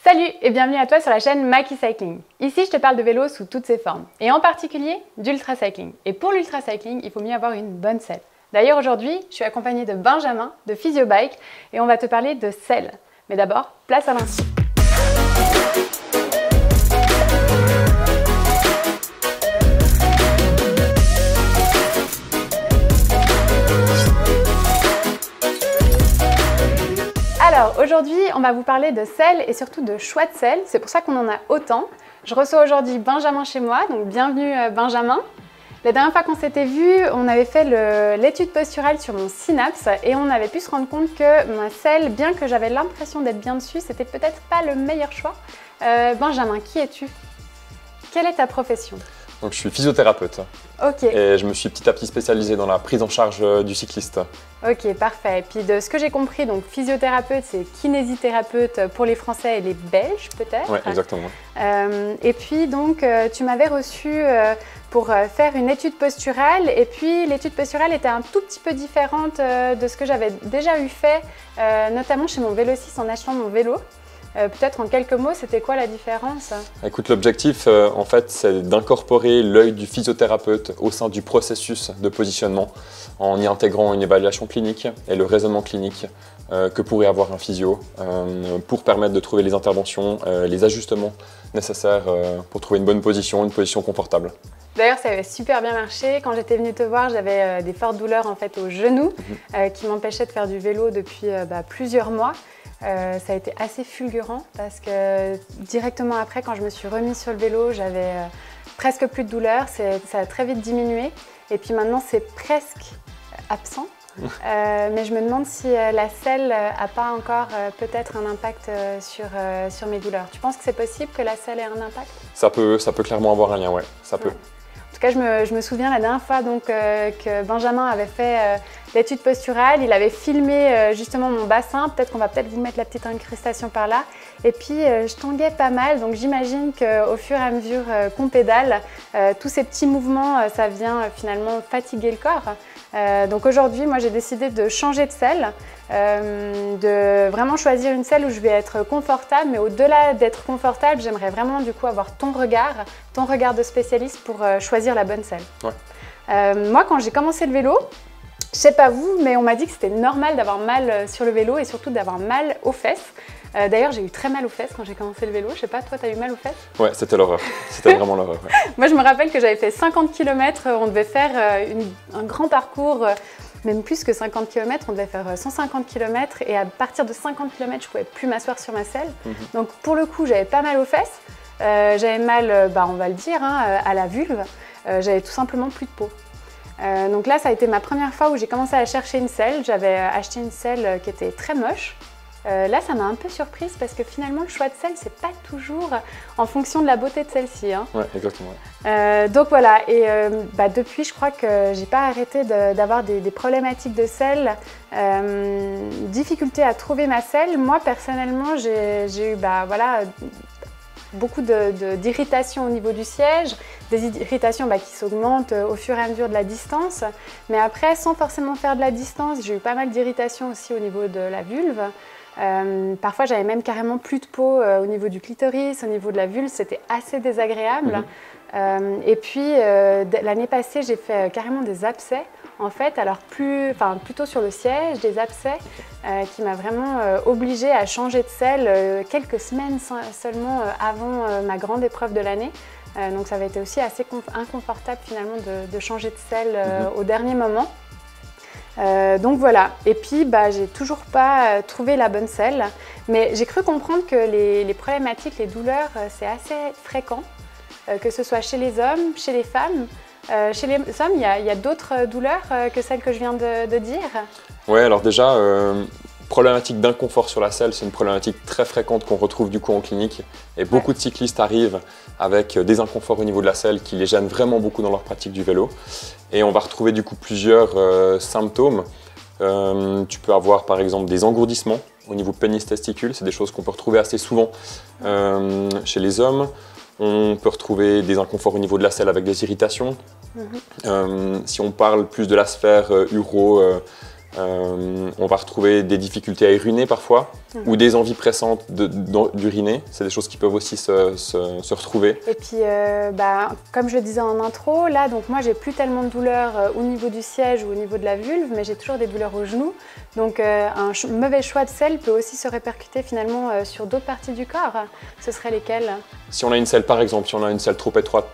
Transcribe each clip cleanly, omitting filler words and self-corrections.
Salut et bienvenue à toi sur la chaîne Maki Cycling. Ici, je te parle de vélo sous toutes ses formes et en particulier d'ultra cycling. Et pour l'ultra cycling, il faut mieux avoir une bonne selle. D'ailleurs, aujourd'hui, je suis accompagnée de Benjamin de Physiobike et on va te parler de selle. Mais d'abord, place à l'instru. Alors aujourd'hui, on va vous parler de selle et surtout de choix de selle. C'est pour ça qu'on en a autant. Je reçois aujourd'hui Benjamin chez moi, donc bienvenue Benjamin. La dernière fois qu'on s'était vu, on avait fait l'étude posturale sur mon Synapse et on avait pu se rendre compte que ma selle, bien que j'avais l'impression d'être bien dessus, c'était peut-être pas le meilleur choix. Benjamin, qui es-tu? Quelle est ta profession? Donc, je suis physiothérapeute. Ok. Et je me suis petit à petit spécialisé dans la prise en charge du cycliste. Ok, parfait. Et puis de ce que j'ai compris, donc physiothérapeute, c'est kinésithérapeute pour les Français et les Belges peut-être. Oui, exactement. Et puis donc tu m'avais reçu pour faire une étude posturale et puis l'étude posturale était un tout petit peu différente de ce que j'avais déjà eu fait, notamment chez mon Vélociste en achetant mon vélo. Peut-être en quelques mots, c'était quoi la différence? Écoute, l'objectif, en fait, c'est d'incorporer l'œil du physiothérapeute au sein du processus de positionnement en y intégrant une évaluation clinique et le raisonnement clinique que pourrait avoir un physio pour permettre de trouver les interventions, les ajustements nécessaires pour trouver une bonne position, une position confortable. D'ailleurs, ça avait super bien marché. Quand j'étais venue te voir, j'avais des fortes douleurs en fait au genou qui m'empêchaient de faire du vélo depuis plusieurs mois. Ça a été assez fulgurant parce que directement après, quand je me suis remise sur le vélo, j'avais presque plus de douleur. Ça a très vite diminué et puis maintenant, c'est presque absent. Mais je me demande si la selle n'a pas encore peut-être un impact sur mes douleurs. Tu penses que c'est possible que la selle ait un impact? Ça peut clairement avoir un lien, ouais, ça peut. En tout cas, je me souviens la dernière fois donc, que Benjamin avait fait l'étude posturale, il avait filmé justement mon bassin, peut-être qu'on va vous mettre la petite incrustation par là, et puis je tanguais pas mal, donc j'imagine qu'au fur et à mesure qu'on pédale, tous ces petits mouvements, ça vient finalement fatiguer le corps. Donc aujourd'hui, moi j'ai décidé de changer de selle, de vraiment choisir une selle où je vais être confortable, mais au-delà d'être confortable, j'aimerais vraiment du coup avoir ton regard de spécialiste pour choisir la bonne selle. Ouais. Moi quand j'ai commencé le vélo, je sais pas vous, mais on m'a dit que c'était normal d'avoir mal sur le vélo et surtout d'avoir mal aux fesses. D'ailleurs, j'ai eu très mal aux fesses quand j'ai commencé le vélo. Je sais pas, toi, tu as eu mal aux fesses? Ouais, c'était l'horreur. C'était vraiment l'horreur. Ouais. Moi, je me rappelle que j'avais fait 50 km. On devait faire un grand parcours, même plus que 50 km. On devait faire 150 km. Et à partir de 50 km, je pouvais plus m'asseoir sur ma selle. Donc, pour le coup, j'avais pas mal aux fesses. J'avais mal, on va le dire, à la vulve. J'avais tout simplement plus de peau. Donc là, ça a été ma première fois où j'ai commencé à chercher une selle. J'avais acheté une selle qui était très moche. Là, ça m'a un peu surprise parce que finalement, le choix de selle, c'est pas toujours en fonction de la beauté de celle-ci. Hein. Ouais, exactement. Donc voilà, et depuis, je crois que j'ai pas arrêté d'avoir des problématiques de selle, difficulté à trouver ma selle. Moi, personnellement, j'ai eu beaucoup d'irritations au niveau du siège, des irritations qui s'augmentent au fur et à mesure de la distance. Mais après, sans forcément faire de la distance, j'ai eu pas mal d'irritations aussi au niveau de la vulve. Parfois, j'avais même carrément plus de peau au niveau du clitoris, au niveau de la vulve, c'était assez désagréable. Et puis, l'année passée, j'ai fait carrément des abcès, en fait, alors plutôt sur le siège, des abcès qui m'a vraiment obligée à changer de selle quelques semaines seulement avant ma grande épreuve de l'année. Donc, ça avait été aussi assez inconfortable finalement de changer de selle au dernier moment. Donc voilà, et puis j'ai toujours pas trouvé la bonne selle, mais j'ai cru comprendre que les problématiques, les douleurs, c'est assez fréquent, que ce soit chez les hommes, chez les femmes. Chez les hommes, il y a d'autres douleurs que celles que je viens de dire. Ouais, alors déjà, problématique d'inconfort sur la selle, c'est une problématique très fréquente qu'on retrouve du coup en clinique et beaucoup de cyclistes arrivent avec des inconforts au niveau de la selle qui les gênent vraiment beaucoup dans leur pratique du vélo et on va retrouver du coup plusieurs symptômes. Tu peux avoir par exemple des engourdissements au niveau pénis-testicule, c'est des choses qu'on peut retrouver assez souvent chez les hommes. On peut retrouver des inconforts au niveau de la selle avec des irritations. Si on parle plus de la sphère uro On va retrouver des difficultés à uriner parfois, ou des envies pressantes d'uriner. C'est des choses qui peuvent aussi se retrouver. Et puis, comme je le disais en intro, là, donc moi, j'ai plus tellement de douleurs au niveau du siège ou au niveau de la vulve, mais j'ai toujours des douleurs au genou. Donc, un mauvais choix de selle peut aussi se répercuter finalement sur d'autres parties du corps. Ce seraient lesquelles? Si on a une selle, par exemple, si on a une selle trop étroite,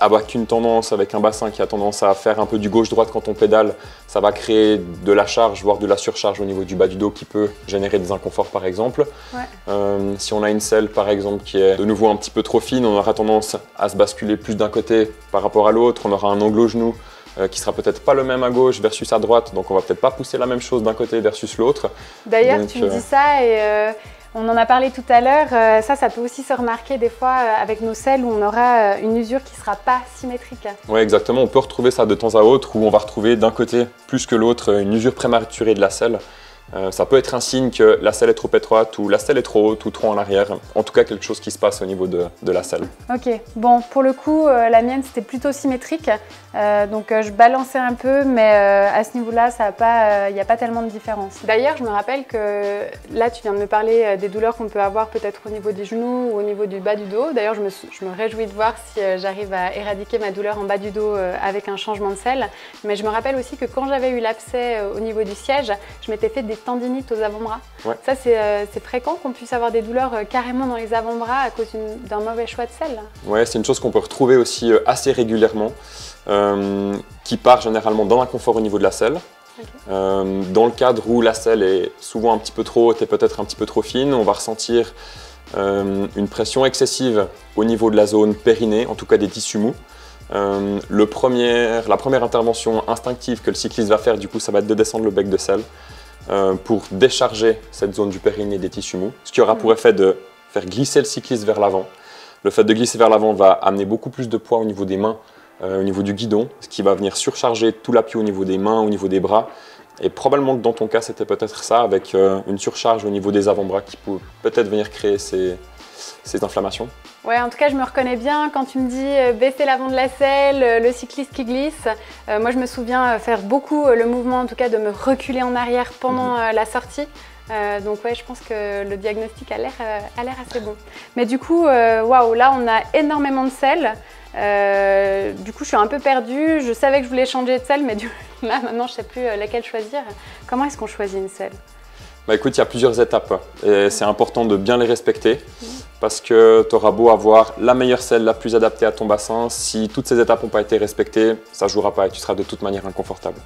avec une tendance, avec un bassin qui a tendance à faire un peu du gauche-droite quand on pédale, ça va créer de la charge, voire de la surcharge au niveau du bas du dos qui peut générer des inconforts par exemple. Ouais. Si on a une selle par exemple qui est de nouveau un petit peu trop fine, on aura tendance à se basculer plus d'un côté par rapport à l'autre, on aura un angle au genou qui sera peut-être pas le même à gauche versus à droite, donc on va peut-être pas pousser la même chose d'un côté versus l'autre. D'ailleurs, tu me dis ça et on en a parlé tout à l'heure, ça peut aussi se remarquer des fois avec nos selles où on aura une usure qui ne sera pas symétrique. Oui, exactement. On peut retrouver ça de temps à autre où on va retrouver d'un côté plus que l'autre une usure prématurée de la selle. Ça peut être un signe que la selle est trop étroite ou la selle est trop haute ou trop en arrière. En tout cas, quelque chose qui se passe au niveau de la selle. Ok, bon, pour le coup, la mienne, c'était plutôt symétrique. Donc, je balançais un peu, mais à ce niveau-là, il n'y a pas tellement de différence. D'ailleurs, je me rappelle que là, tu viens de me parler des douleurs qu'on peut avoir peut-être au niveau des genoux ou au niveau du bas du dos. D'ailleurs, je me réjouis de voir si j'arrive à éradiquer ma douleur en bas du dos avec un changement de selle. Mais je me rappelle aussi que quand j'avais eu l'abcès au niveau du siège, je m'étais fait des tendinites aux avant-bras. Ouais. Ça, c'est fréquent qu'on puisse avoir des douleurs carrément dans les avant-bras à cause d'un mauvais choix de selle. Oui, c'est une chose qu'on peut retrouver aussi assez régulièrement, qui part généralement dans l'inconfort au niveau de la selle. Okay. Dans le cadre où la selle est souvent un petit peu trop haute et peut-être un petit peu trop fine, on va ressentir une pression excessive au niveau de la zone périnée, en tout cas des tissus mous. La première intervention instinctive que le cycliste va faire, du coup, ça va être de descendre le bec de selle pour décharger cette zone du périnée des tissus mous, ce qui aura pour effet de faire glisser le cycliste vers l'avant. Le fait de glisser vers l'avant va amener beaucoup plus de poids au niveau des mains, au niveau du guidon, ce qui va venir surcharger tout l'appui au niveau des mains, au niveau des bras. Et probablement que dans ton cas, c'était peut-être ça, avec une surcharge au niveau des avant-bras qui peut peut-être venir créer ces inflammations. Ouais, en tout cas, je me reconnais bien quand tu me dis baisser l'avant de la selle, le cycliste qui glisse. Moi, je me souviens faire beaucoup le mouvement, en tout cas, de me reculer en arrière pendant la sortie. Donc ouais, je pense que le diagnostic a l'air assez bon. Mais du coup, waouh, là, on a énormément de selles. Du coup, je suis un peu perdue. Je savais que je voulais changer de selle, mais là, maintenant, je ne sais plus laquelle choisir. Comment est-ce qu'on choisit une selle ? Bah écoute, il y a plusieurs étapes et c'est important de bien les respecter parce que tu auras beau avoir la meilleure selle, la plus adaptée à ton bassin, si toutes ces étapes n'ont pas été respectées, ça ne jouera pas et tu seras de toute manière inconfortable.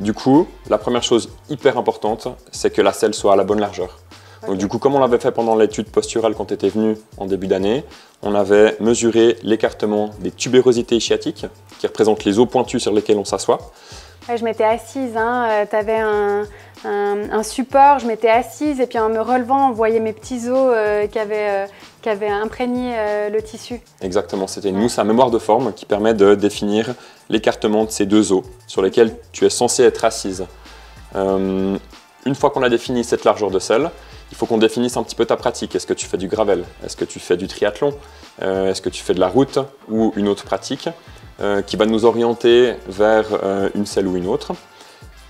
Du coup, la première chose hyper importante, c'est que la selle soit à la bonne largeur. Donc du coup, comme on l'avait fait pendant l'étude posturale quand tu étais venu en début d'année, on avait mesuré l'écartement des tubérosités ischiatiques qui représentent les os pointus sur lesquels on s'assoit. Ouais, je m'étais assise, tu avais un support, je m'étais assise et puis en me relevant, on voyait mes petits os qui avaient imprégné le tissu. Exactement, c'était une mousse à mémoire de forme qui permet de définir l'écartement de ces deux os sur lesquels tu es censé être assise. Une fois qu'on a défini cette largeur de selle, il faut qu'on définisse un petit peu ta pratique. Est-ce que tu fais du gravel? Est-ce que tu fais du triathlon? Est-ce que tu fais de la route ou une autre pratique qui va nous orienter vers une selle ou une autre?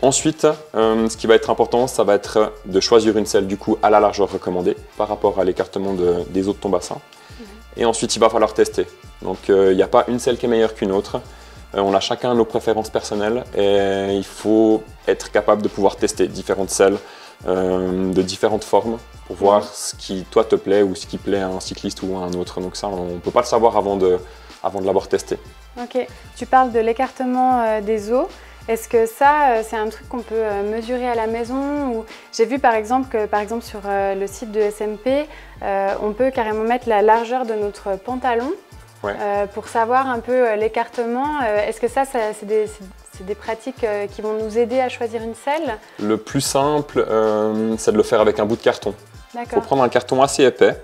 Ensuite, ce qui va être important, ça va être de choisir une selle du coup à la largeur recommandée par rapport à l'écartement des os de ton bassin. Et ensuite, il va falloir tester. Donc, il n'y a pas une selle qui est meilleure qu'une autre. On a chacun nos préférences personnelles et il faut être capable de pouvoir tester différentes selles de différentes formes pour voir ce qui toi te plaît ou ce qui plaît à un cycliste ou à un autre. Donc ça, on ne peut pas le savoir avant de l'avoir testé. Ok, tu parles de l'écartement des os. Est-ce que ça, c'est un truc qu'on peut mesurer à la maison ou... J'ai vu par exemple que sur le site de SMP, on peut carrément mettre la largeur de notre pantalon pour savoir un peu l'écartement. Est-ce que ça c'est des pratiques qui vont nous aider à choisir une selle? Le plus simple, c'est de le faire avec un bout de carton. Il faut prendre un carton assez épais,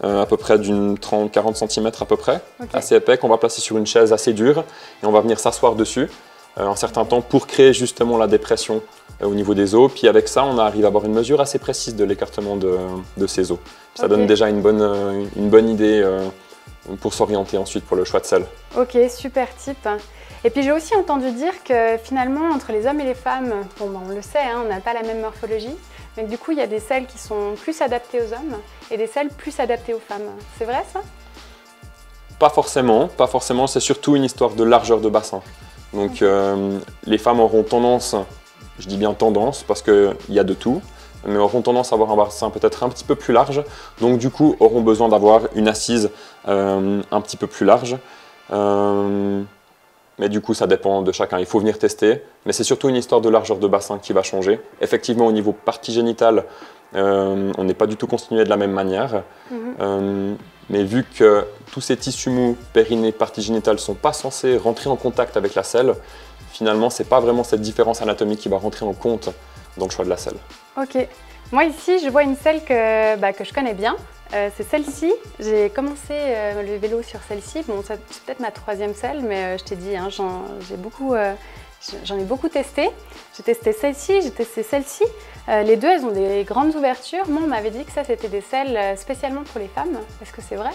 à peu près d'une 30-40 cm à peu près, assez épais, qu'on va placer sur une chaise assez dure et on va venir s'asseoir dessus un certain temps pour créer justement la dépression au niveau des os. Puis avec ça, on arrive à avoir une mesure assez précise de l'écartement de ces os. Ça donne déjà une bonne idée pour s'orienter ensuite pour le choix de selle. Ok, super tip. Et puis j'ai aussi entendu dire que finalement entre les hommes et les femmes, bon, ben, on le sait, hein, on n'a pas la même morphologie, mais que du coup il y a des selles qui sont plus adaptées aux hommes et des selles plus adaptées aux femmes. C'est vrai ça? Pas forcément, c'est surtout une histoire de largeur de bassin. Donc les femmes auront tendance, je dis bien tendance parce qu'il y a de tout, mais auront tendance à avoir un bassin peut-être un petit peu plus large, donc du coup auront besoin d'avoir une assise un petit peu plus large. Mais du coup ça dépend de chacun, il faut venir tester, mais c'est surtout une histoire de largeur de bassin qui va changer. Effectivement au niveau partie génitale, on n'est pas du tout constitué de la même manière, mais vu que tous ces tissus mous, périnée, partie génitale ne sont pas censés rentrer en contact avec la selle, finalement ce n'est pas vraiment cette différence anatomique qui va rentrer en compte dans le choix de la selle. Ok, moi ici je vois une selle que je connais bien, c'est celle-ci. J'ai commencé le vélo sur celle-ci, bon c'est peut-être ma 3e selle, mais je t'ai dit, hein, j'en ai beaucoup testé. J'ai testé celle-ci, j'ai testé celle-ci. Les deux, elles ont des grandes ouvertures. Moi, on m'avait dit que ça, c'était des selles spécialement pour les femmes. Est-ce que c'est vrai?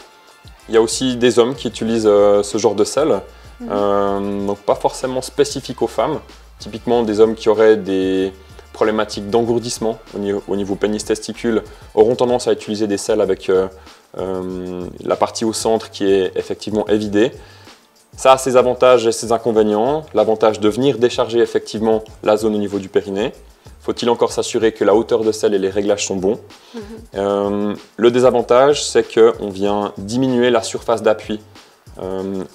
Il y a aussi des hommes qui utilisent ce genre de selle, donc pas forcément spécifique aux femmes. Typiquement, des hommes qui auraient des problématiques d'engourdissement au niveau pénis-testicule auront tendance à utiliser des selles avec la partie au centre qui est effectivement évidée. Ça a ses avantages et ses inconvénients. L'avantage de venir décharger effectivement la zone au niveau du périnée. Faut-il encore s'assurer que la hauteur de selle et les réglages sont bons. Le désavantage, c'est qu'on vient diminuer la surface d'appui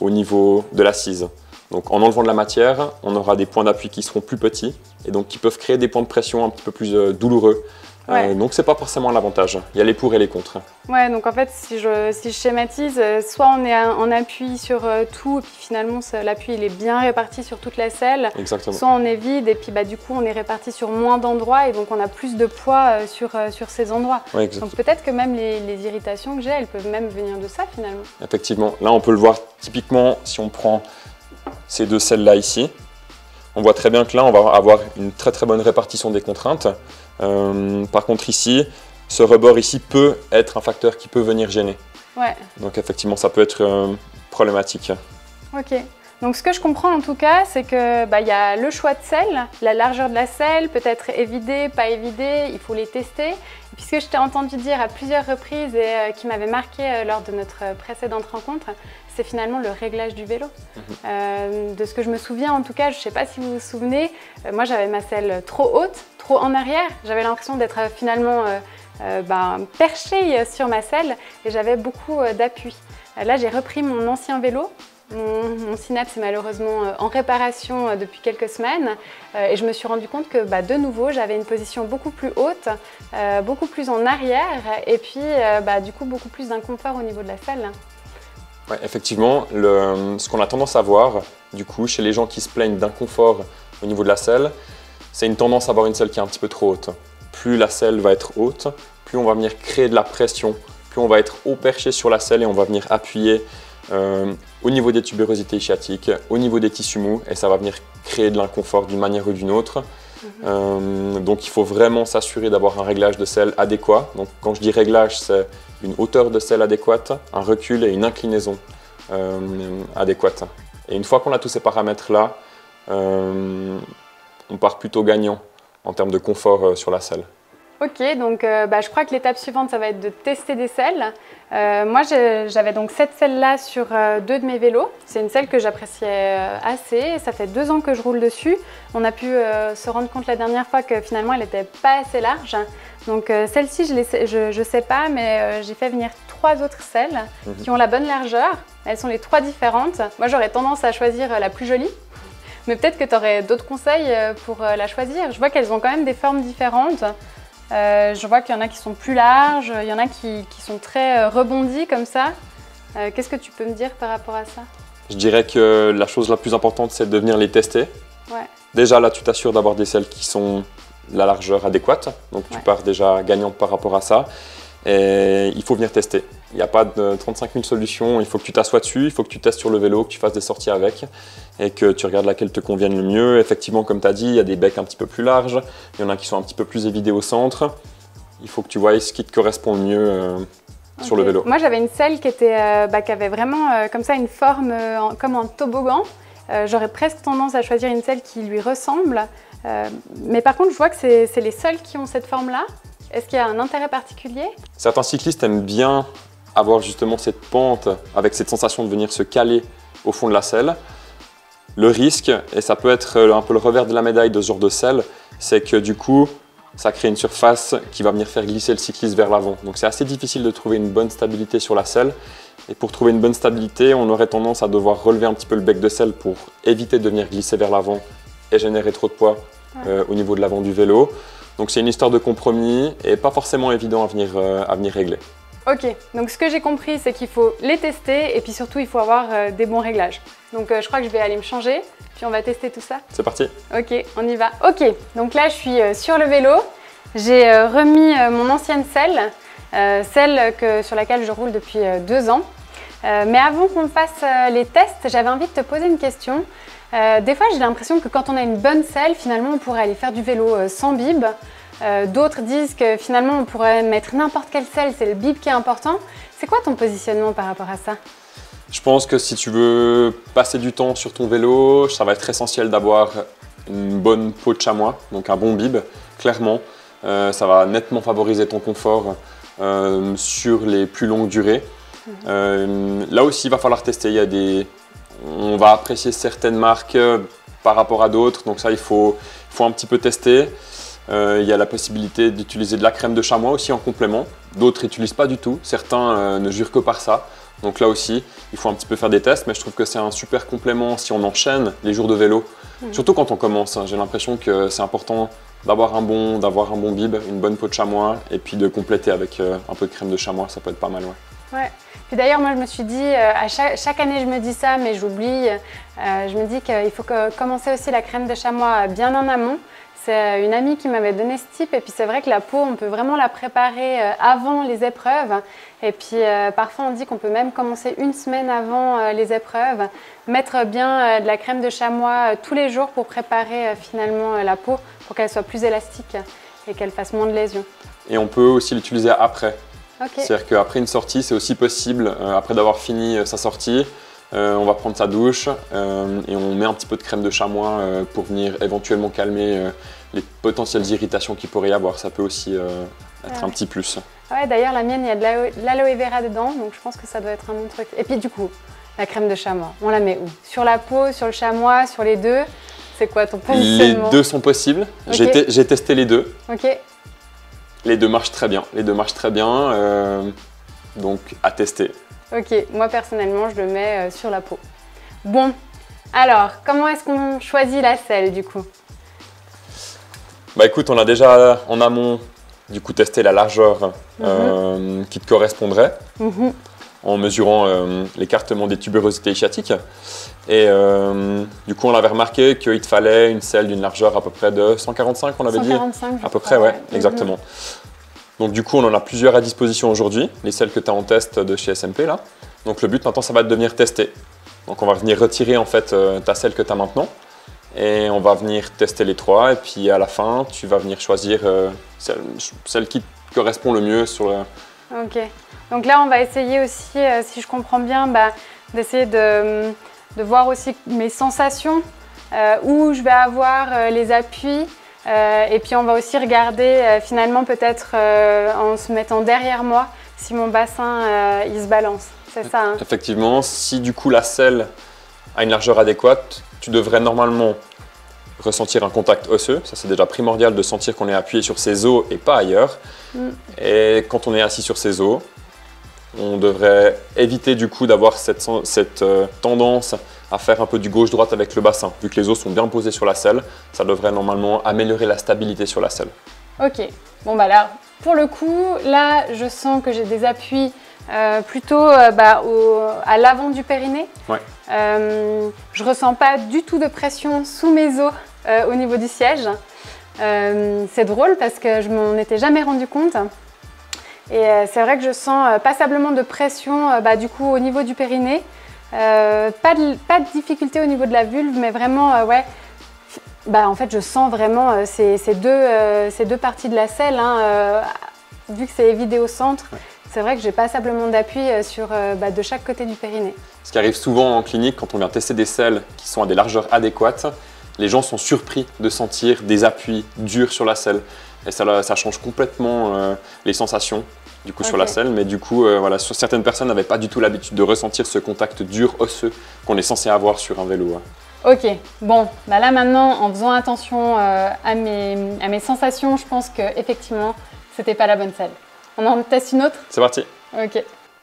au niveau de l'assise. Donc en enlevant de la matière, on aura des points d'appui qui seront plus petits et donc qui peuvent créer des points de pression un petit peu plus douloureux. Ouais. Donc c'est pas forcément un avantage. Il y a les pour et les contre. Ouais, donc en fait, si je schématise, soit on est en appui sur tout, et puis finalement l'appui il est bien réparti sur toute la selle. Exactement. Soit on est vide, et puis du coup on est réparti sur moins d'endroits, et donc on a plus de poids sur ces endroits. Ouais, donc peut-être que même les irritations que j'ai, elles peuvent même venir de ça finalement. Effectivement. Là on peut le voir typiquement si on prend ces deux selles là ici. On voit très bien que là on va avoir une très bonne répartition des contraintes. Par contre ici, ce rebord ici peut être un facteur qui peut venir gêner. Ouais. Donc effectivement ça peut être problématique. Ok. Donc ce que je comprends en tout cas, c'est que y a le choix de selle, la largeur de la selle, peut-être évidée, pas évidée, il faut les tester. Et puis ce que je t'ai entendu dire à plusieurs reprises et qui m'avait marqué lors de notre précédente rencontre, c'est finalement le réglage du vélo. De ce que je me souviens en tout cas, je ne sais pas si vous vous souvenez, moi j'avais ma selle trop haute, trop en arrière. J'avais l'impression d'être finalement perchée sur ma selle et j'avais beaucoup d'appui. Là j'ai repris mon ancien vélo. Mon Synapse est malheureusement en réparation depuis quelques semaines et je me suis rendu compte que de nouveau j'avais une position beaucoup plus haute, beaucoup plus en arrière et puis du coup beaucoup plus d'inconfort au niveau de la selle. Ouais, effectivement, ce qu'on a tendance à voir du coup chez les gens qui se plaignent d'inconfort au niveau de la selle, c'est une tendance à avoir une selle qui est un petit peu trop haute. Plus la selle va être haute, plus on va venir créer de la pression, plus on va être haut perché sur la selle et on va venir appuyer au niveau des tubérosités sciatiques, au niveau des tissus mous et ça va venir créer de l'inconfort d'une manière ou d'une autre. Donc il faut vraiment s'assurer d'avoir un réglage de selle adéquat. Donc quand je dis réglage, c'est une hauteur de selle adéquate, un recul et une inclinaison adéquate. Et une fois qu'on a tous ces paramètres-là, on part plutôt gagnant en termes de confort sur la selle. Ok, donc je crois que l'étape suivante, ça va être de tester des selles. Moi, j'avais donc cette selle-là sur 2 de mes vélos. C'est une selle que j'appréciais assez. Ça fait 2 ans que je roule dessus. On a pu se rendre compte la dernière fois que finalement, elle n'était pas assez large. Donc celle-ci, je ne sais pas, mais j'ai fait venir 3 autres selles qui ont la bonne largeur. Elles sont les 3 différentes. Moi, j'aurais tendance à choisir la plus jolie. Mais peut-être que tu aurais d'autres conseils pour la choisir. Je vois qu'elles ont quand même des formes différentes. Je vois qu'il y en a qui sont plus larges, il y en a qui sont très rebondis comme ça. Qu'est-ce que tu peux me dire par rapport à ça? Je dirais que la chose la plus importante, c'est de venir les tester. Ouais. Déjà là, tu t'assures d'avoir des selles qui sont la largeur adéquate. Donc tu pars déjà gagnante par rapport à ça. Et il faut venir tester. Il n'y a pas de 35 000 solutions. Il faut que tu t'assoies dessus, il faut que tu testes sur le vélo, que tu fasses des sorties avec et que tu regardes laquelle te convienne le mieux. Effectivement, comme tu as dit, il y a des becs un petit peu plus larges. Il y en a qui sont un petit peu plus évidés au centre. Il faut que tu vois ce qui te correspond le mieux sur le vélo. Moi, j'avais une selle qui avait vraiment comme ça une forme comme un toboggan. J'aurais presque tendance à choisir une selle qui lui ressemble. Mais par contre, je vois que c'est les seuls qui ont cette forme-là. Est-ce qu'il y a un intérêt particulier? Certains cyclistes aiment bien avoir justement cette pente avec cette sensation de venir se caler au fond de la selle. Le risque, et ça peut être un peu le revers de la médaille de ce genre de selle, c'est que du coup, ça crée une surface qui va venir faire glisser le cycliste vers l'avant. Donc c'est assez difficile de trouver une bonne stabilité sur la selle. Et pour trouver une bonne stabilité, on aurait tendance à devoir relever un petit peu le bec de selle pour éviter de venir glisser vers l'avant et générer trop de poids au niveau de l'avant du vélo. Donc c'est une histoire de compromis et pas forcément évident à venir régler. Ok, donc ce que j'ai compris, c'est qu'il faut les tester et puis surtout, il faut avoir des bons réglages. Donc je crois que je vais aller me changer, puis on va tester tout ça. C'est parti. Ok, on y va. Ok, donc là, je suis sur le vélo. J'ai remis mon ancienne selle, sur laquelle je roule depuis 2 ans. Mais avant qu'on fasse les tests, j'avais envie de te poser une question. Des fois, j'ai l'impression que quand on a une bonne selle, finalement, on pourrait aller faire du vélo sans bib. D'autres disent que finalement, on pourrait mettre n'importe quelle selle, c'est le bib qui est important. C'est quoi ton positionnement par rapport à ça? Je pense que si tu veux passer du temps sur ton vélo, ça va être essentiel d'avoir une bonne peau de chamois, donc un bon bib, clairement. Ça va nettement favoriser ton confort sur les plus longues durées. Là aussi, il va falloir tester. On va apprécier certaines marques par rapport à d'autres, donc ça, il faut un petit peu tester. Il y a la possibilité d'utiliser de la crème de chamois aussi en complément. D'autres n'utilisent pas du tout. Certains ne jurent que par ça. Donc là aussi, il faut un petit peu faire des tests, mais je trouve que c'est un super complément si on enchaîne les jours de vélo. Surtout quand on commence. J'ai l'impression que c'est important d'avoir un bon bib, une bonne peau de chamois et puis de compléter avec un peu de crème de chamois. Ça peut être pas mal. Ouais. Puis d'ailleurs, moi, je me suis dit, à chaque année, je me dis ça, mais j'oublie. Je me dis qu'il faut commencer aussi la crème de chamois bien en amont. C'est une amie qui m'avait donné ce type et puis c'est vrai que la peau, on peut vraiment la préparer avant les épreuves et puis parfois on dit qu'on peut même commencer 1 semaine avant les épreuves, mettre bien de la crème de chamois tous les jours pour préparer finalement la peau pour qu'elle soit plus élastique et qu'elle fasse moins de lésions. Et on peut aussi l'utiliser après. Okay. C'est-à-dire qu'après une sortie, c'est aussi possible, après d'avoir fini sa sortie, on va prendre sa douche et on met un petit peu de crème de chamois pour venir éventuellement calmer les potentielles irritations qu'il pourrait y avoir. Ça peut aussi être un petit plus. Ouais, d'ailleurs, la mienne, il y a de l'aloe vera dedans, donc je pense que ça doit être un bon truc. Et puis du coup, la crème de chamois, on la met où? Sur la peau, sur le chamois, sur les deux? C'est quoi ton positionnement? Les deux sont possibles. Okay. J'ai testé les deux. Ok. Les deux marchent très bien. Donc à tester. Ok, moi personnellement, je le mets sur la peau. Bon, alors, comment est-ce qu'on choisit la selle du coup? Bah écoute, on a déjà en amont du coup testé la largeur qui te correspondrait en mesurant l'écartement des tubérosités ischiatiques. Et du coup, on avait remarqué qu'il te fallait une selle d'une largeur à peu près de 145, on avait 145, dit à peu près, ouais, exactement. Donc du coup, on en a plusieurs à disposition aujourd'hui, les selles que tu as en test de chez SMP là. Donc le but maintenant, ça va être de venir tester. Donc on va venir retirer en fait ta selle que tu as maintenant et on va venir tester les 3 et puis à la fin, tu vas venir choisir celle qui te correspond le mieux sur le... Ok. Donc là, on va essayer aussi, si je comprends bien, d'essayer de voir aussi mes sensations, où je vais avoir les appuis. Et puis on va aussi regarder finalement peut-être en se mettant derrière moi si mon bassin il se balance, c'est ça hein? Effectivement, si du coup la selle a une largeur adéquate, tu devrais normalement ressentir un contact osseux. Ça c'est déjà primordial de sentir qu'on est appuyé sur ses os et pas ailleurs. Et quand on est assis sur ses os, on devrait éviter du coup d'avoir cette tendance à faire un peu du gauche-droite avec le bassin. Vu que les os sont bien posés sur la selle, ça devrait normalement améliorer la stabilité sur la selle. Ok. Bon bah là, pour le coup, là je sens que j'ai des appuis plutôt à l'avant du périnée. Ouais. Je ressens pas du tout de pression sous mes os au niveau du siège. C'est drôle parce que je m'en étais jamais rendu compte. Et c'est vrai que je sens passablement de pression du coup au niveau du périnée. Pas de difficulté au niveau de la vulve, mais vraiment, ouais. En fait, je sens vraiment ces deux parties de la selle. Hein, vu que c'est évidé au centre, c'est vrai que j'ai passablement d'appui sur de chaque côté du périnée. Ce qui arrive souvent en clinique, quand on vient tester des selles qui sont à des largeurs adéquates, les gens sont surpris de sentir des appuis durs sur la selle. Et ça change complètement les sensations du coup, sur la selle. Mais du coup, voilà, certaines personnes n'avaient pas du tout l'habitude de ressentir ce contact dur osseux qu'on est censé avoir sur un vélo. Ok, bon, là maintenant, en faisant attention à mes sensations, je pense qu'effectivement, c'était pas la bonne selle. On en teste une autre? C'est parti.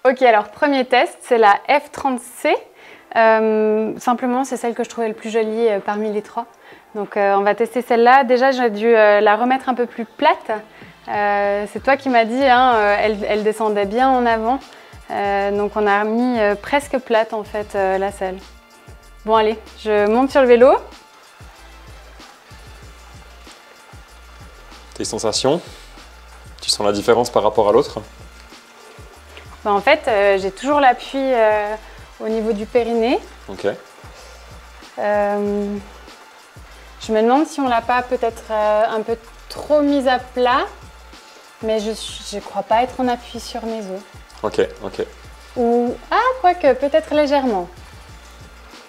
Ok, alors premier test, c'est la F30C. Simplement, c'est celle que je trouvais le plus jolie parmi les 3. Donc on va tester celle-là. Déjà, j'ai dû la remettre un peu plus plate. C'est toi qui m'as dit, hein, elle descendait bien en avant. Donc on a mis presque plate en fait la selle. Bon allez, je monte sur le vélo. Tes sensations? Tu sens la différence par rapport à l'autre? En fait, j'ai toujours l'appui au niveau du périnée. Ok. Je me demande si on l'a pas peut-être un peu trop mise à plat, mais je ne crois pas être en appui sur mes os. Ok. Ou, quoique, peut-être légèrement.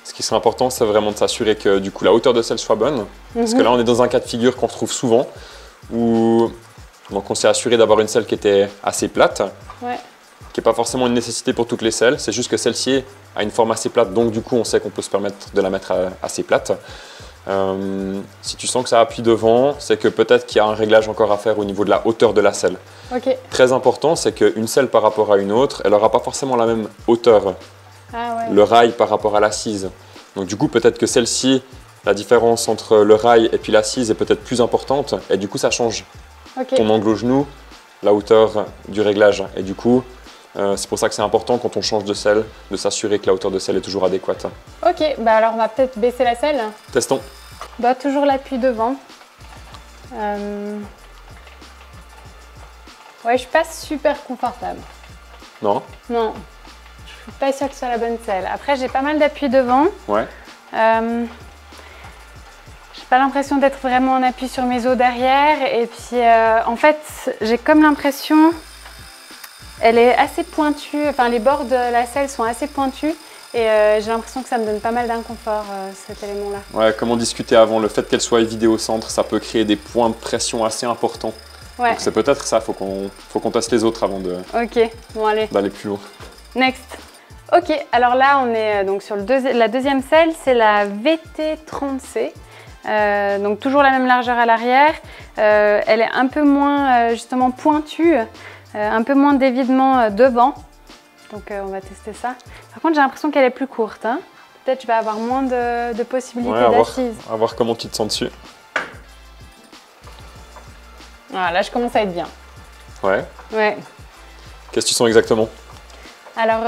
Ce qui serait important, c'est vraiment de s'assurer que du coup la hauteur de selle soit bonne. Parce que là, on est dans un cas de figure qu'on retrouve souvent, où donc on s'est assuré d'avoir une selle qui était assez plate, qui n'est pas forcément une nécessité pour toutes les selles. C'est juste que celle-ci a une forme assez plate, donc du coup, on sait qu'on peut se permettre de la mettre assez plate. Si tu sens que ça appuie devant, c'est que peut-être qu'il y a un réglage encore à faire au niveau de la hauteur de la selle. Très important, c'est qu'une selle par rapport à une autre, elle n'aura pas forcément la même hauteur. Le rail par rapport à l'assise. Donc du coup, peut-être que celle-ci, la différence entre le rail et puis l'assise est peut-être plus importante, et du coup, ça change ton angle au genou, la hauteur du réglage. Et du coup, c'est pour ça que c'est important quand on change de selle, de s'assurer que la hauteur de selle est toujours adéquate. Ok, alors on va peut-être baisser la selle. Testons. Toujours l'appui devant. Ouais, je suis pas super confortable. Non? Non, je suis pas sûre que ce soit la bonne selle. Après, j'ai pas mal d'appui devant. Ouais. J'ai pas l'impression d'être vraiment en appui sur mes os derrière. Et puis, en fait, j'ai comme l'impression, elle est assez pointue. Enfin, les bords de la selle sont assez pointus. Et j'ai l'impression que ça me donne pas mal d'inconfort, cet élément-là. Ouais, comme on discutait avant, le fait qu'elle soit évidée au centre, ça peut créer des points de pression assez importants. Donc c'est peut-être ça, faut qu'on teste les autres avant d'aller plus loin. Next. Ok, alors là on est donc sur la deuxième selle, c'est la VT30C. Donc toujours la même largeur à l'arrière. Elle est un peu moins justement pointue, un peu moins d'évidement devant. Donc on va tester ça. Par contre j'ai l'impression qu'elle est plus courte. Hein. Peut-être je vais avoir moins de possibilités d'assise. On va voir comment tu te sens dessus. Voilà, là je commence à être bien. Ouais. Qu'est-ce que tu sens exactement? Alors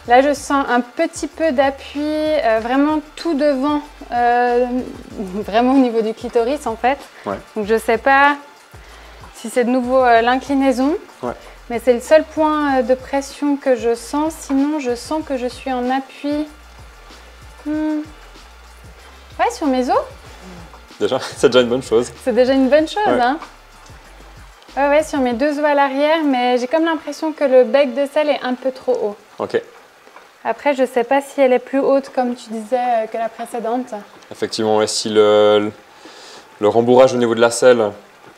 là je sens un petit peu d'appui, vraiment tout devant, vraiment au niveau du clitoris en fait. Donc je sais pas si c'est de nouveau l'inclinaison, mais c'est le seul point de pression que je sens. Sinon, je sens que je suis en appui sur mes os. Déjà, c'est déjà une bonne chose. C'est déjà une bonne chose, hein. Ouais, sur mes deux os à l'arrière, mais j'ai comme l'impression que le bec de selle est un peu trop haut. Ok. Après, je sais pas si elle est plus haute, comme tu disais, que la précédente. Effectivement, si le rembourrage au niveau de la selle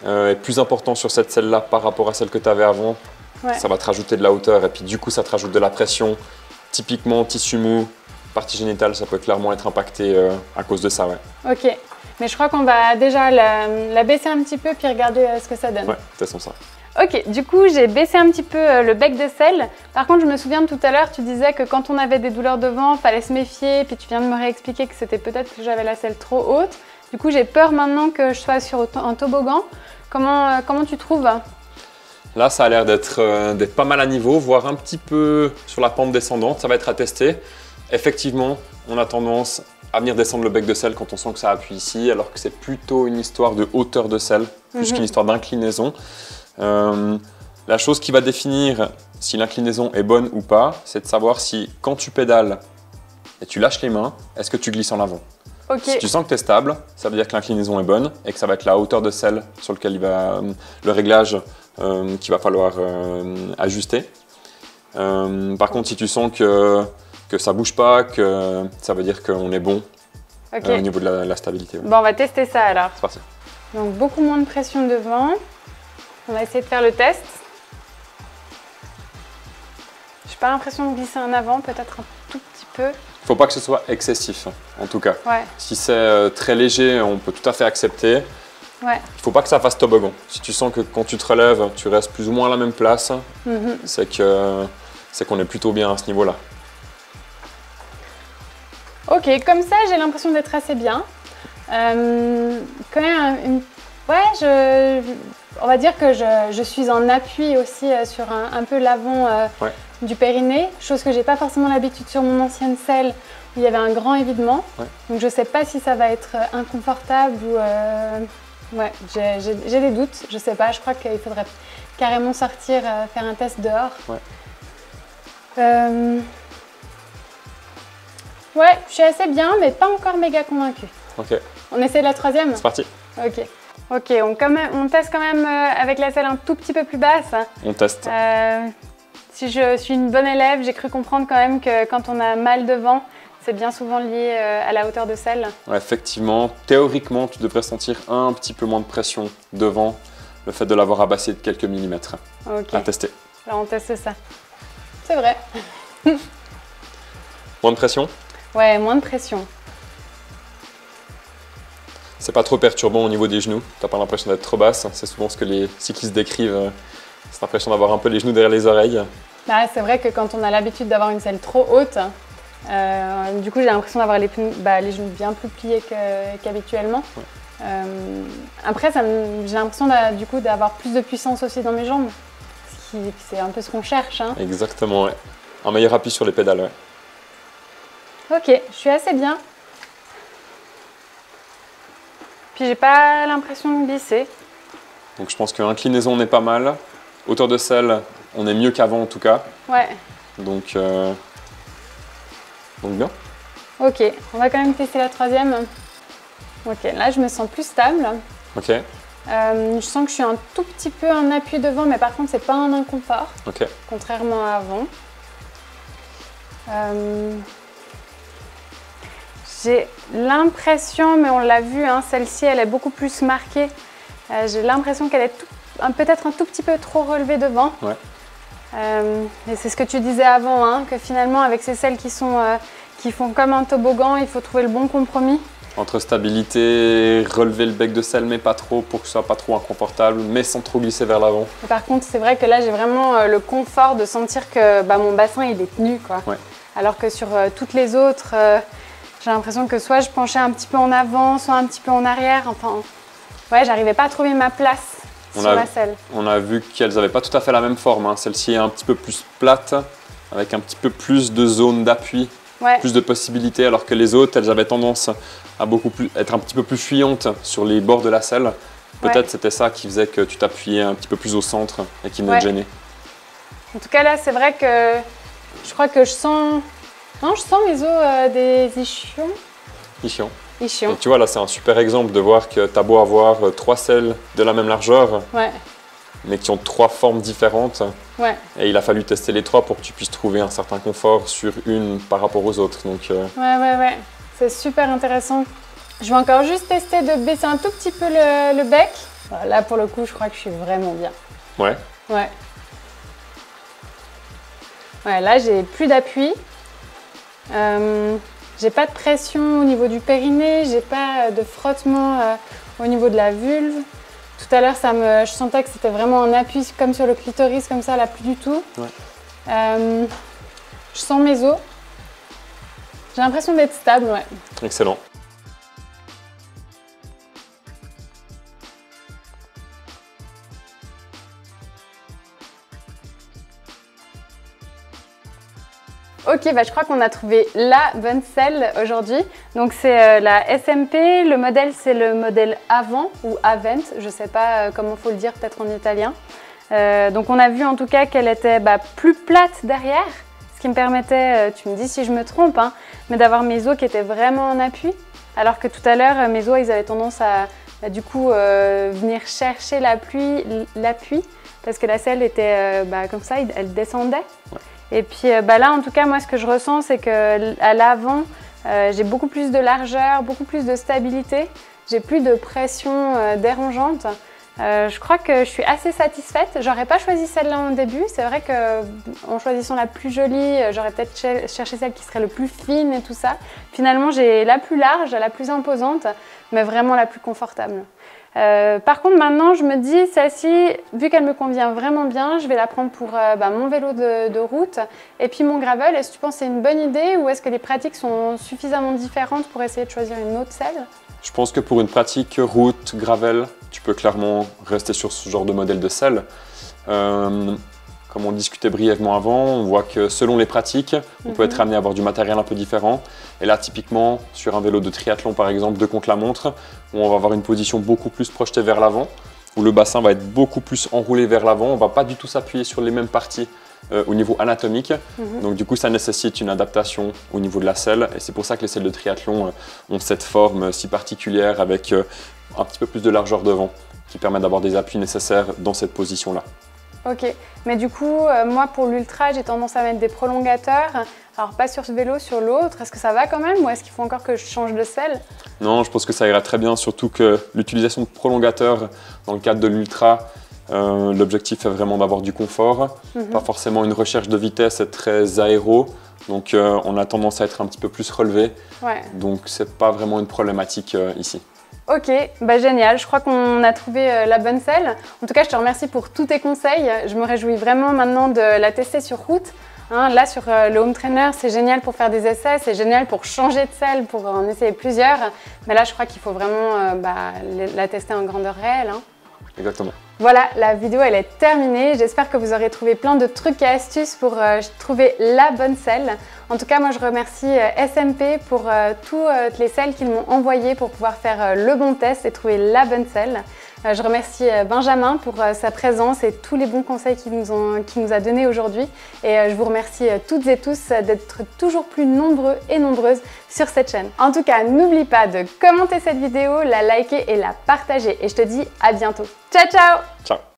est plus important sur cette selle-là par rapport à celle que tu avais avant, ça va te rajouter de la hauteur et puis du coup ça te rajoute de la pression. Typiquement tissu mou, partie génitale, ça peut clairement être impacté à cause de ça. Ok, mais je crois qu'on va déjà la baisser un petit peu puis regarder ce que ça donne. Ouais, testons ça. Ok, du coup j'ai baissé un petit peu le bec de selle. Par contre je me souviens tout à l'heure, tu disais que quand on avait des douleurs devant, il fallait se méfier. Puis tu viens de me réexpliquer que c'était peut-être que j'avais la selle trop haute. Du coup j'ai peur maintenant que je sois sur un toboggan. Comment tu trouves? Là ça a l'air d'être pas mal à niveau, voire un petit peu sur la pente descendante. Ça va être à tester. Effectivement, on a tendance à venir descendre le bec de selle quand on sent que ça appuie ici, alors que c'est plutôt une histoire de hauteur de selle, plus qu'une histoire d'inclinaison. La chose qui va définir si l'inclinaison est bonne ou pas, c'est de savoir si quand tu pédales et tu lâches les mains, est-ce que tu glisses en avant. Si tu sens que tu es stable, ça veut dire que l'inclinaison est bonne et que ça va être la hauteur de selle sur lequel le réglage qu'il va falloir ajuster. Par contre, si tu sens que ça bouge pas, que ça veut dire qu'on est bon au niveau de la stabilité. Bon, on va tester ça alors. C'est parti. Donc beaucoup moins de pression devant. On va essayer de faire le test. J'ai pas l'impression de glisser en avant, peut-être un tout petit peu. Il ne faut pas que ce soit excessif, en tout cas. Ouais. Si c'est très léger, on peut tout à fait accepter. Ouais. Il ne faut pas que ça fasse toboggan. Si tu sens que quand tu te relèves, tu restes plus ou moins à la même place, c'est qu'on est plutôt bien à ce niveau-là. Ok, comme ça, j'ai l'impression d'être assez bien. Quand même, on va dire que je suis en appui aussi sur un peu l'avant du périnée, chose que j'ai pas forcément l'habitude sur mon ancienne selle où il y avait un grand évidement. Ouais. Donc je sais pas si ça va être inconfortable ou... Ouais, j'ai des doutes, je sais pas, je crois qu'il faudrait carrément sortir, faire un test dehors. Ouais. Ouais, je suis assez bien, mais pas encore méga convaincue. Ok. On essaie la troisième? C'est parti. Ok. Ok, on teste quand même avec la selle un tout petit peu plus basse. On teste. Si je suis une bonne élève, j'ai cru comprendre quand même que quand on a mal devant, c'est bien souvent lié à la hauteur de selle. Ouais, effectivement, théoriquement, tu devrais sentir un petit peu moins de pression devant le fait de l'avoir abaissé de quelques millimètres. Ok. À tester. Alors on teste ça. C'est vrai. Moins de pression? Ouais, moins de pression. C'est pas trop perturbant au niveau des genoux, t'as pas l'impression d'être trop basse, c'est souvent ce que les cyclistes décrivent, cette impression d'avoir un peu les genoux derrière les oreilles. Bah, c'est vrai que quand on a l'habitude d'avoir une selle trop haute, du coup j'ai l'impression d'avoir les genoux bien plus pliés qu'habituellement. Ouais. Après j'ai l'impression du coup d'avoir plus de puissance aussi dans mes jambes, c'est un peu ce qu'on cherche. Hein. Exactement, ouais. Un meilleur appui sur les pédales, ouais. Ok, je suis assez bien. Puis j'ai pas l'impression de glisser. Donc je pense que l'inclinaison on est pas mal. Hauteur de selle, on est mieux qu'avant en tout cas. Ouais. Donc bien. Ok, on va quand même tester la troisième. Ok, là je me sens plus stable. Ok. Je sens que je suis un tout petit peu en appui devant, mais par contre c'est pas un inconfort. Ok. Contrairement à avant. J'ai l'impression, mais on l'a vu, hein, celle-ci elle est beaucoup plus marquée. J'ai l'impression qu'elle est peut-être un tout petit peu trop relevée devant. Ouais. Et c'est ce que tu disais avant, hein, que finalement avec ces selles qui font comme un toboggan, il faut trouver le bon compromis. Entre stabilité, relever le bec de selle mais pas trop pour que ce soit pas trop inconfortable, mais sans trop glisser vers l'avant. Par contre, c'est vrai que là j'ai vraiment le confort de sentir que mon bassin il est tenu, quoi. Ouais. Alors que sur toutes les autres, j'ai l'impression que soit je penchais un petit peu en avant, soit un petit peu en arrière. Enfin, ouais, j'arrivais pas à trouver ma place sur la selle. On a vu qu'elles n'avaient pas tout à fait la même forme. Hein. Celle-ci est un petit peu plus plate, avec un petit peu plus de zone d'appui, ouais. Plus de possibilités, alors que les autres, elles avaient tendance à être un petit peu plus fuyantes sur les bords de la selle. Peut-être c'était ça qui faisait que tu t'appuyais un petit peu plus au centre et qui venait te gêner. En tout cas, là, c'est vrai que je crois que je sens... Non, je sens mes os des ischions. Ischions. Ischions. Et tu vois, là, c'est un super exemple de voir que tu as beau avoir 3 selles de la même largeur, ouais. Mais qui ont 3 formes différentes. Ouais. Et il a fallu tester les 3 pour que tu puisses trouver un certain confort sur une par rapport aux autres. Donc, Ouais. C'est super intéressant. Je vais encore juste tester de baisser un tout petit peu le bec. Là, pour le coup, je crois que je suis vraiment bien. Ouais. Ouais. Ouais, là, j'ai plus d'appui. J'ai pas de pression au niveau du périnée, j'ai pas de frottement au niveau de la vulve. Tout à l'heure, je sentais que c'était vraiment un appui comme sur le clitoris, comme ça, là, plus du tout. Ouais. Je sens mes os. J'ai l'impression d'être stable, ouais. Excellent. Ok, je crois qu'on a trouvé la bonne selle aujourd'hui. Donc c'est la SMP, le modèle c'est le modèle Avant ou Avent, je ne sais pas comment il faut le dire, peut-être en italien. Donc on a vu en tout cas qu'elle était plus plate derrière, ce qui me permettait, tu me dis si je me trompe, hein, mais d'avoir mes os qui étaient vraiment en appui. Alors que tout à l'heure, mes os, ils avaient tendance à du coup venir chercher l'appui parce que la selle était comme ça, elle descendait. Ouais. Et puis là, en tout cas, moi, ce que je ressens, c'est qu'à l'avant, j'ai beaucoup plus de largeur, beaucoup plus de stabilité. J'ai plus de pression dérangeante. Je crois que je suis assez satisfaite. J'aurais pas choisi celle-là au début. C'est vrai qu'en choisissant la plus jolie, j'aurais peut-être cherché celle qui serait le plus fine et tout ça. Finalement, j'ai la plus large, la plus imposante, mais vraiment la plus confortable. Par contre, maintenant, je me dis, celle-ci, vu qu'elle me convient vraiment bien, je vais la prendre pour mon vélo de route et puis mon gravel. Est-ce que tu penses que c'est une bonne idée ou est-ce que les pratiques sont suffisamment différentes pour essayer de choisir une autre selle? Je pense que pour une pratique route, gravel, tu peux clairement rester sur ce genre de modèle de selle. Comme on discutait brièvement avant, on voit que selon les pratiques, on peut être amené à avoir du matériel un peu différent. Et là, typiquement, sur un vélo de triathlon, par exemple, de contre-la-montre, où on va avoir une position beaucoup plus projetée vers l'avant, où le bassin va être beaucoup plus enroulé vers l'avant. On ne va pas du tout s'appuyer sur les mêmes parties au niveau anatomique. Donc du coup, ça nécessite une adaptation au niveau de la selle. Et c'est pour ça que les selles de triathlon ont cette forme si particulière avec un petit peu plus de largeur devant, qui permet d'avoir des appuis nécessaires dans cette position-là. Ok, mais du coup, moi pour l'ultra, j'ai tendance à mettre des prolongateurs. Alors pas sur ce vélo, sur l'autre. Est-ce que ça va quand même ou est-ce qu'il faut encore que je change de selle? Non, je pense que ça ira très bien, surtout que l'utilisation de prolongateurs dans le cadre de l'ultra, l'objectif est vraiment d'avoir du confort, pas forcément une recherche de vitesse, c'est très aéro. Donc on a tendance à être un petit peu plus relevé. Ouais. Donc c'est pas vraiment une problématique ici. Ok, génial, je crois qu'on a trouvé la bonne selle. En tout cas, je te remercie pour tous tes conseils. Je me réjouis vraiment maintenant de la tester sur route. Là, sur le home trainer, c'est génial pour faire des essais, c'est génial pour changer de selle, pour en essayer plusieurs. Mais là, je crois qu'il faut vraiment la tester en grandeur réelle. Exactement. Voilà, la vidéo elle est terminée. J'espère que vous aurez trouvé plein de trucs et astuces pour trouver la bonne selle. En tout cas, moi je remercie SMP pour toutes les selles qu'ils m'ont envoyées pour pouvoir faire le bon test et trouver la bonne selle. Je remercie Benjamin pour sa présence et tous les bons conseils qu'il nous a donnés aujourd'hui. Et je vous remercie toutes et tous d'être toujours plus nombreux et nombreuses sur cette chaîne. En tout cas, n'oublie pas de commenter cette vidéo, la liker et la partager. Et je te dis à bientôt. Ciao, ciao! Ciao!